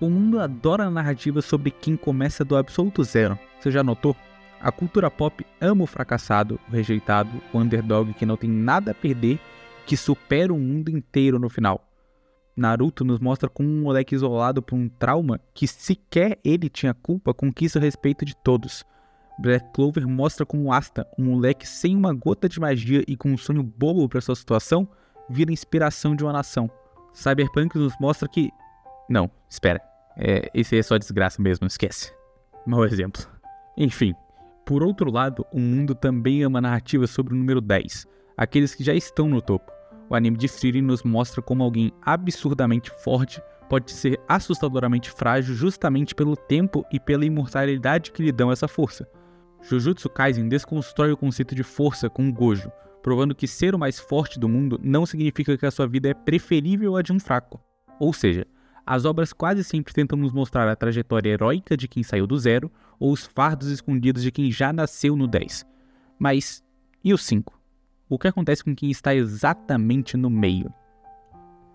O mundo adora narrativas sobre quem começa do absoluto zero. Você já notou? A cultura pop ama o fracassado, o rejeitado, o underdog que não tem nada a perder, que supera o mundo inteiro no final. Naruto nos mostra como um moleque isolado por um trauma que sequer ele tinha culpa conquista o respeito de todos. Black Clover mostra como Asta, um moleque sem uma gota de magia e com um sonho bobo para sua situação, vira inspiração de uma nação. Cyberpunk nos mostra que... Não, espera. Esse é só desgraça mesmo, esquece. Mau exemplo. Enfim, por outro lado, o mundo também ama narrativas sobre o número 10, aqueles que já estão no topo. O anime de Frieren nos mostra como alguém absurdamente forte pode ser assustadoramente frágil justamente pelo tempo e pela imortalidade que lhe dão essa força. Jujutsu Kaisen desconstrói o conceito de força com Gojo, provando que ser o mais forte do mundo não significa que a sua vida é preferível à de um fraco. Ou seja, as obras quase sempre tentam nos mostrar a trajetória heróica de quem saiu do zero ou os fardos escondidos de quem já nasceu no 10. Mas, e o 5? O que acontece com quem está exatamente no meio?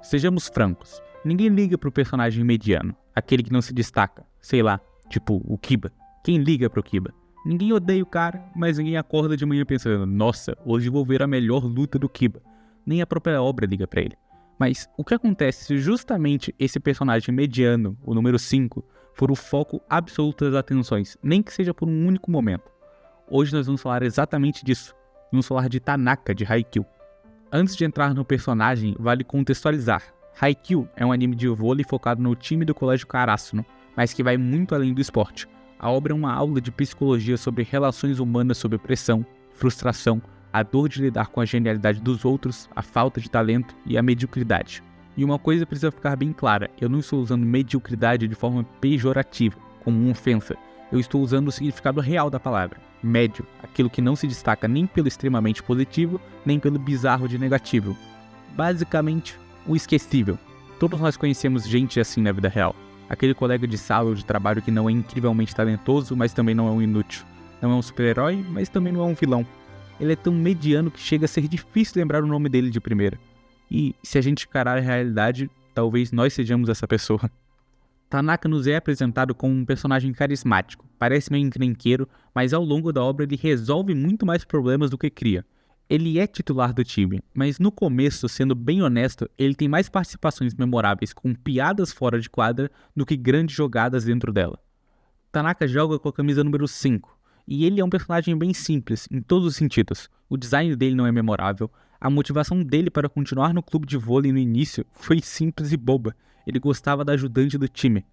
Sejamos francos, ninguém liga pro personagem mediano, aquele que não se destaca, sei lá, tipo o Kiba. Quem liga pro Kiba? Ninguém odeia o cara, mas ninguém acorda de manhã pensando, nossa, hoje vou ver a melhor luta do Kiba. Nem a própria obra liga pra ele. Mas o que acontece se justamente esse personagem mediano, o número 5, for o foco absoluto das atenções, nem que seja por um único momento? Hoje nós vamos falar exatamente disso. Vamos falar de Tanaka, de Haikyuu. Antes de entrar no personagem, vale contextualizar. Haikyuu é um anime de vôlei focado no time do Colégio Karasuno, mas que vai muito além do esporte. A obra é uma aula de psicologia sobre relações humanas sob pressão, frustração, a dor de lidar com a genialidade dos outros, a falta de talento e a mediocridade. E uma coisa precisa ficar bem clara, eu não estou usando mediocridade de forma pejorativa, como uma ofensa. Eu estou usando o significado real da palavra, médio, aquilo que não se destaca nem pelo extremamente positivo, nem pelo bizarro de negativo. Basicamente, o esquecível. Todos nós conhecemos gente assim na vida real. Aquele colega de sala ou de trabalho que não é incrivelmente talentoso, mas também não é um inútil. Não é um super-herói, mas também não é um vilão. Ele é tão mediano que chega a ser difícil lembrar o nome dele de primeira. E se a gente encarar a realidade, talvez nós sejamos essa pessoa. Tanaka nos é apresentado como um personagem carismático, parece meio encrenqueiro, mas ao longo da obra ele resolve muito mais problemas do que cria. Ele é titular do time, mas no começo, sendo bem honesto, ele tem mais participações memoráveis com piadas fora de quadra do que grandes jogadas dentro dela. Tanaka joga com a camisa número 5, e ele é um personagem bem simples, em todos os sentidos. O design dele não é memorável, a motivação dele para continuar no clube de vôlei no início foi simples e boba. Ele gostava da ajudante do time.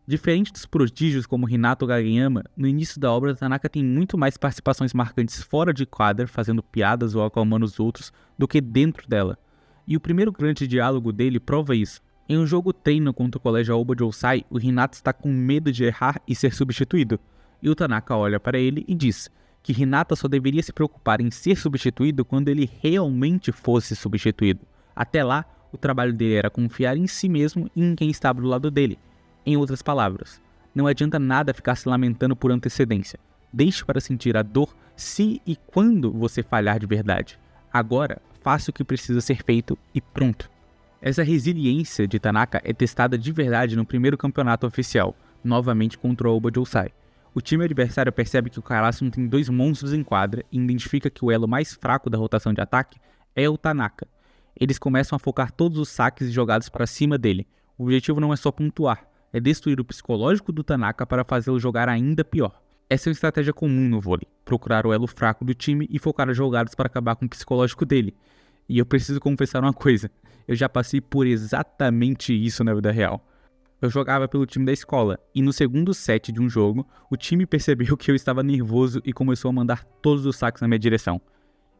Diferente dos prodígios como Hinato Kageyama, no início da obra Tanaka tem muito mais participações marcantes fora de quadra, fazendo piadas ou acalmando os outros, do que dentro dela. E o primeiro grande diálogo dele prova isso. Em um jogo treino contra o colégio Aoba Josai, o Hinato está com medo de errar e ser substituído. E o Tanaka olha para ele e diz que Hinata só deveria se preocupar em ser substituído quando ele realmente fosse substituído. Até lá, o trabalho dele era confiar em si mesmo e em quem estava do lado dele. Em outras palavras, não adianta nada ficar se lamentando por antecedência. Deixe para sentir a dor se e quando você falhar de verdade. Agora, faça o que precisa ser feito e pronto. Essa resiliência de Tanaka é testada de verdade no primeiro campeonato oficial, novamente contra o Aoba Josai. O time adversário percebe que o Karasuno tem 2 monstros em quadra e identifica que o elo mais fraco da rotação de ataque é o Tanaka. Eles começam a focar todos os saques e jogadas para cima dele. O objetivo não é só pontuar, é destruir o psicológico do Tanaka para fazê-lo jogar ainda pior. Essa é uma estratégia comum no vôlei, procurar o elo fraco do time e focar as jogadas para acabar com o psicológico dele. E eu preciso confessar uma coisa, eu já passei por exatamente isso na vida real. Eu jogava pelo time da escola, e no segundo set de um jogo, o time percebeu que eu estava nervoso e começou a mandar todos os saques na minha direção.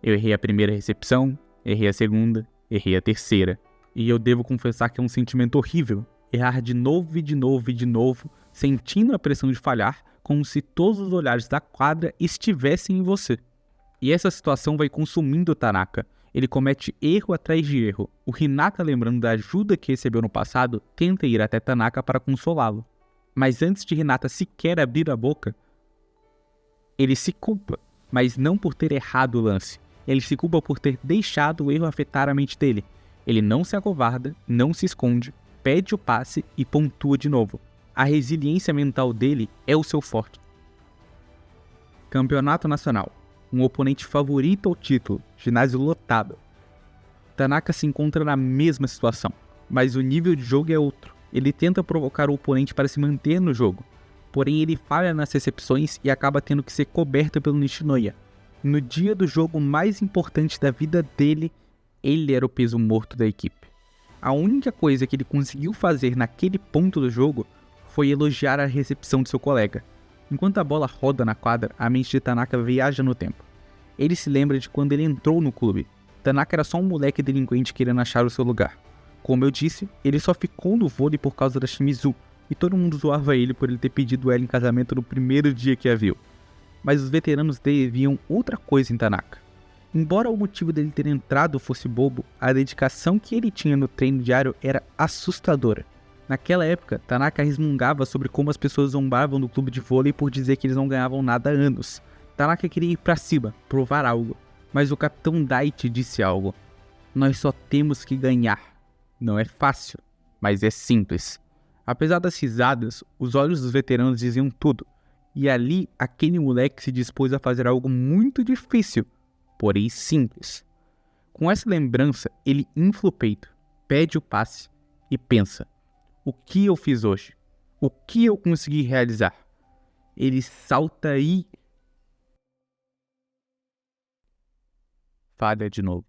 Eu errei a primeira recepção, errei a segunda, errei a terceira. E eu devo confessar que é um sentimento horrível, errar de novo e de novo e de novo, sentindo a pressão de falhar, como se todos os olhares da quadra estivessem em você. E essa situação vai consumindo o Tanaka. Ele comete erro atrás de erro. O Hinata, lembrando da ajuda que recebeu no passado, tenta ir até Tanaka para consolá-lo. Mas antes de Hinata sequer abrir a boca, ele se culpa, mas não por ter errado o lance. Ele se culpa por ter deixado o erro afetar a mente dele. Ele não se acovarda, não se esconde, pede o passe e pontua de novo. A resiliência mental dele é o seu forte. Campeonato Nacional. Um oponente favorito ao título, ginásio lotado. Tanaka se encontra na mesma situação, mas o nível de jogo é outro. Ele tenta provocar o oponente para se manter no jogo, porém ele falha nas recepções e acaba tendo que ser coberto pelo Nishinoya. No dia do jogo mais importante da vida dele, ele era o peso morto da equipe. A única coisa que ele conseguiu fazer naquele ponto do jogo foi elogiar a recepção de seu colega. Enquanto a bola roda na quadra, a mente de Tanaka viaja no tempo. Ele se lembra de quando ele entrou no clube. Tanaka era só um moleque delinquente querendo achar o seu lugar. Como eu disse, ele só ficou no vôlei por causa da Shimizu, e todo mundo zoava ele por ele ter pedido ela em casamento no primeiro dia que a viu. Mas os veteranos dele viam outra coisa em Tanaka. Embora o motivo dele ter entrado fosse bobo, a dedicação que ele tinha no treino diário era assustadora. Naquela época, Tanaka resmungava sobre como as pessoas zombavam do clube de vôlei por dizer que eles não ganhavam nada há anos. Tanaka queria ir pra cima, provar algo, mas o capitão Daichi disse algo. Nós só temos que ganhar. Não é fácil, mas é simples. Apesar das risadas, os olhos dos veteranos diziam tudo, e ali aquele moleque se dispôs a fazer algo muito difícil, porém simples. Com essa lembrança, ele infla o peito, pede o passe e pensa: o que eu fiz hoje? O que eu consegui realizar? Ele salta e falha de novo.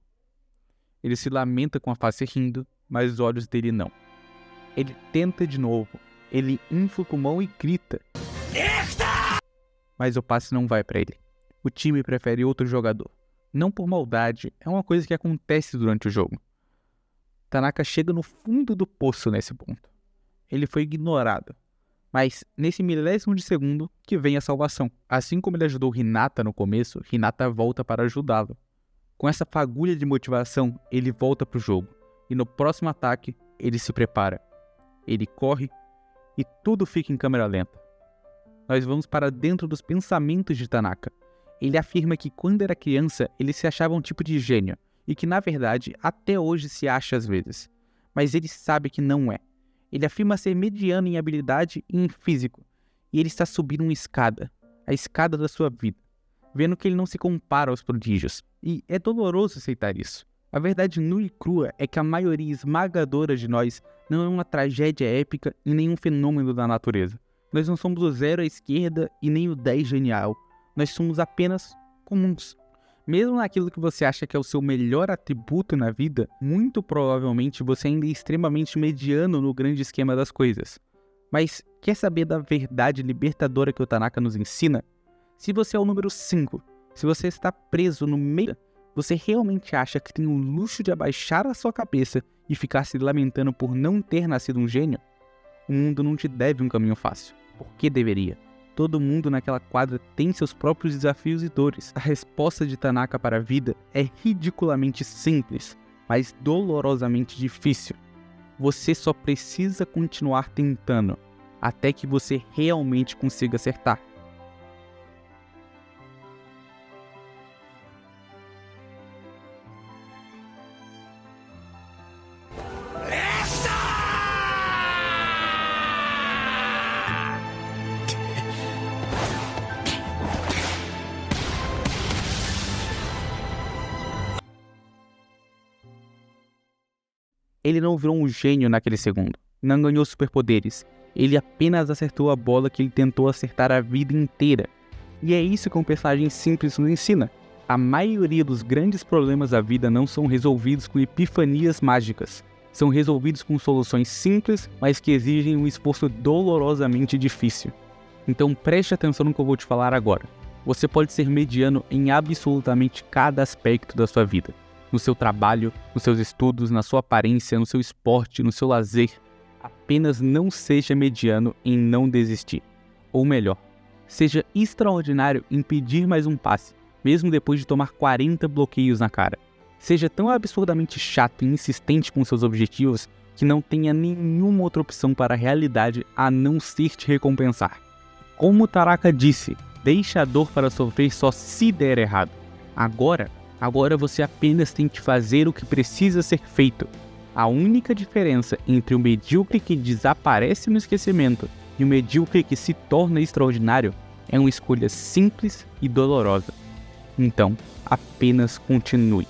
Ele se lamenta com a face rindo, mas os olhos dele não. Ele tenta de novo. Ele infla o pulmão e grita. Mas o passe não vai para ele. O time prefere outro jogador. Não por maldade, é uma coisa que acontece durante o jogo. Tanaka chega no fundo do poço nesse ponto. Ele foi ignorado. Mas nesse milésimo de segundo que vem a salvação. Assim como ele ajudou Hinata no começo, Hinata volta para ajudá-lo. Com essa fagulha de motivação, ele volta para o jogo. E no próximo ataque, ele se prepara. Ele corre e tudo fica em câmera lenta. Nós vamos para dentro dos pensamentos de Tanaka. Ele afirma que quando era criança, ele se achava um tipo de gênio. E que na verdade, até hoje se acha às vezes. Mas ele sabe que não é. Ele afirma ser mediano em habilidade e em físico. E ele está subindo uma escada. A escada da sua vida. Vendo que ele não se compara aos prodígios. E é doloroso aceitar isso. A verdade nua e crua é que a maioria esmagadora de nós não é uma tragédia épica e nem um fenômeno da natureza. Nós não somos o 0 à esquerda e nem o 10 genial. Nós somos apenas comuns. Mesmo naquilo que você acha que é o seu melhor atributo na vida, muito provavelmente você ainda é extremamente mediano no grande esquema das coisas. Mas quer saber da verdade libertadora que o Tanaka nos ensina? Se você é o número 5, se você está preso no meio, você realmente acha que tem o luxo de abaixar a sua cabeça e ficar se lamentando por não ter nascido um gênio? O mundo não te deve um caminho fácil. Por que deveria? Todo mundo naquela quadra tem seus próprios desafios e dores. A resposta de Tanaka para a vida é ridiculamente simples, mas dolorosamente difícil. Você só precisa continuar tentando, até que você realmente consiga acertar. Ele não virou um gênio naquele segundo. Não ganhou superpoderes. Ele apenas acertou a bola que ele tentou acertar a vida inteira. E é isso que um personagem simples nos ensina. A maioria dos grandes problemas da vida não são resolvidos com epifanias mágicas. São resolvidos com soluções simples, mas que exigem um esforço dolorosamente difícil. Então preste atenção no que eu vou te falar agora. Você pode ser mediano em absolutamente cada aspecto da sua vida. No seu trabalho, nos seus estudos, na sua aparência, no seu esporte, no seu lazer. Apenas não seja mediano em não desistir. Ou melhor, seja extraordinário em pedir mais um passe, mesmo depois de tomar 40 bloqueios na cara. Seja tão absurdamente chato e insistente com seus objetivos que não tenha nenhuma outra opção para a realidade a não ser te recompensar. Como Tanaka disse, deixe a dor para sofrer só se der errado. Agora você apenas tem que fazer o que precisa ser feito. A única diferença entre o medíocre que desaparece no esquecimento e o medíocre que se torna extraordinário é uma escolha simples e dolorosa. Então, apenas continue.